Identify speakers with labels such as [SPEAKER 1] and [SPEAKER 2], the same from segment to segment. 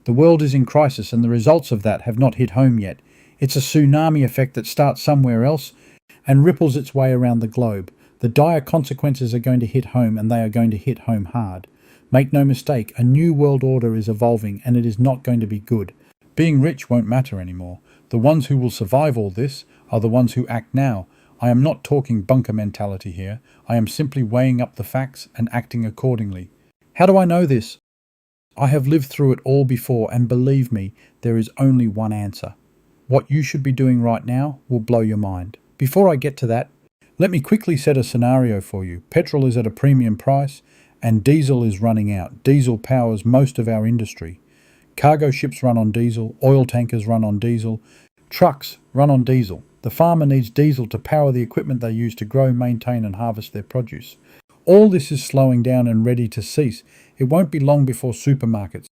[SPEAKER 1] The world is in crisis and the results of that have not hit home yet. It's a tsunami effect that starts somewhere else and ripples its way around the globe. The dire consequences are going to hit home, and they are going to hit home hard. Make no mistake, a new world order is evolving, and it is not going to be good. Being rich won't matter anymore. The ones who will survive all this are the ones who act now. I am not talking bunker mentality here. I am simply weighing up the facts and acting accordingly. How do I know this? I have lived through it all before, and believe me, there is only one answer. What you should be doing right now will blow your mind. Before I get to that, let me quickly set a scenario for you. Petrol is at a premium price and diesel is running out. Diesel powers most of our industry. Cargo ships run on diesel, oil tankers run on diesel, trucks run on diesel. The farmer needs diesel to power the equipment they use to grow, maintain and harvest their produce. All this is slowing down and ready to cease. It won't be long before supermarkets,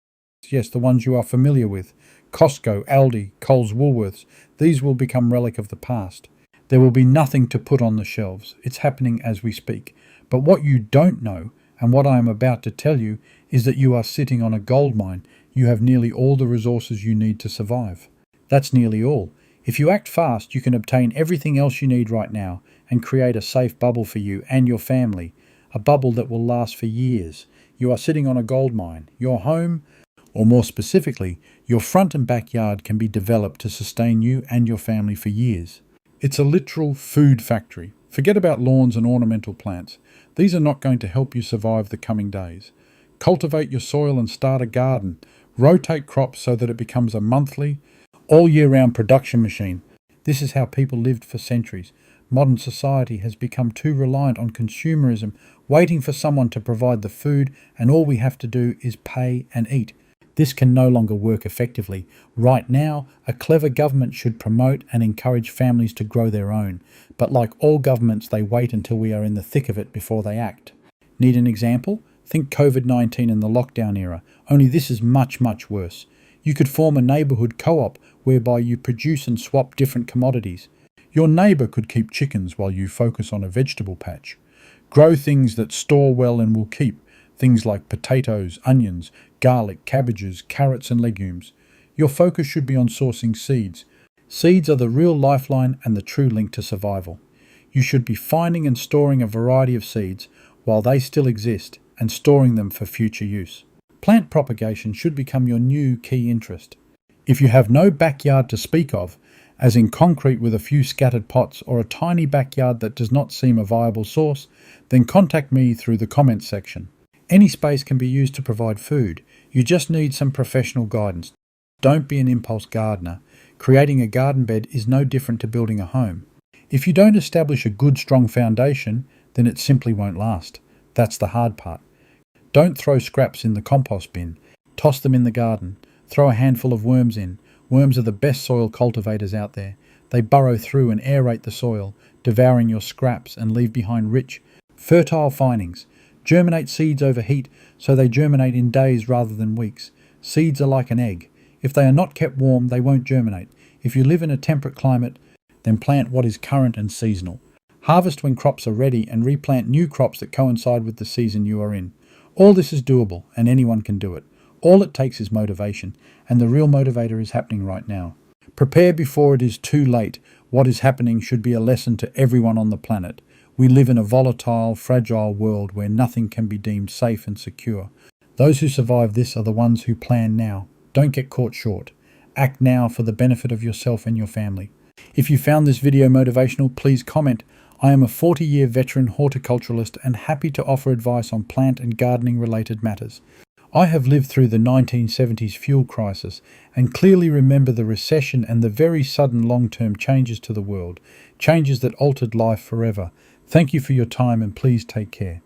[SPEAKER 1] yes, the ones you are familiar with, Costco, Aldi, Coles, Woolworths, these will become relic of the past. There will be nothing to put on the shelves. It's happening as we speak. But what you don't know, and what I am about to tell you, is that you are sitting on a gold mine. You have nearly all the resources you need to survive. That's nearly all. If you act fast, you can obtain everything else you need right now and create a safe bubble for you and your family, a bubble that will last for years. You are sitting on a gold mine. Your home, or more specifically, your front and backyard can be developed to sustain you and your family for years. It's a literal food factory. Forget about lawns and ornamental plants. These are not going to help you survive the coming days. Cultivate your soil and start a garden. Rotate crops so that it becomes a monthly, all year round production machine. This is how people lived for centuries. Modern society has become too reliant on consumerism, waiting for someone to provide the food, and all we have to do is pay and eat. This can no longer work effectively. Right now, a clever government should promote and encourage families to grow their own. But like all governments, they wait until we are in the thick of it before they act. Need an example? Think COVID-19 and the lockdown era, only this is much, much worse. You could form a neighbourhood co-op whereby you produce and swap different commodities. Your neighbour could keep chickens while you focus on a vegetable patch. Grow things that store well and will keep. Things like potatoes, onions, garlic, cabbages, carrots and legumes. Your focus should be on sourcing seeds. Seeds are the real lifeline and the true link to survival. You should be finding and storing a variety of seeds while they still exist and storing them for future use. Plant propagation should become your new key interest. If you have no backyard to speak of, as in concrete with a few scattered pots or a tiny backyard that does not seem a viable source, then contact me through the comments section. Any space can be used to provide food. You just need some professional guidance. Don't be an impulse gardener. Creating a garden bed is no different to building a home. If you don't establish a good, strong foundation, then it simply won't last. That's the hard part. Don't throw scraps in the compost bin. Toss them in the garden. Throw a handful of worms in. Worms are the best soil cultivators out there. They burrow through and aerate the soil, devouring your scraps and leave behind rich, fertile findings. Germinate seeds over heat so they germinate in days rather than weeks. Seeds are like an egg. If they are not kept warm, they won't germinate. If you live in a temperate climate, then plant what is current and seasonal. Harvest when crops are ready and replant new crops that coincide with the season you are in. All this is doable and anyone can do it. All it takes is motivation, and the real motivator is happening right now. Prepare before it is too late. What is happening should be a lesson to everyone on the planet. We live in a volatile, fragile world where nothing can be deemed safe and secure. Those who survive this are the ones who plan now. Don't get caught short. Act now for the benefit of yourself and your family. If you found this video motivational, please comment. I am a 40-year veteran horticulturalist and happy to offer advice on plant and gardening related matters. I have lived through the 1970s fuel crisis and clearly remember the recession and the very sudden long-term changes to the world, changes that altered life forever. Thank you for your time and please take care.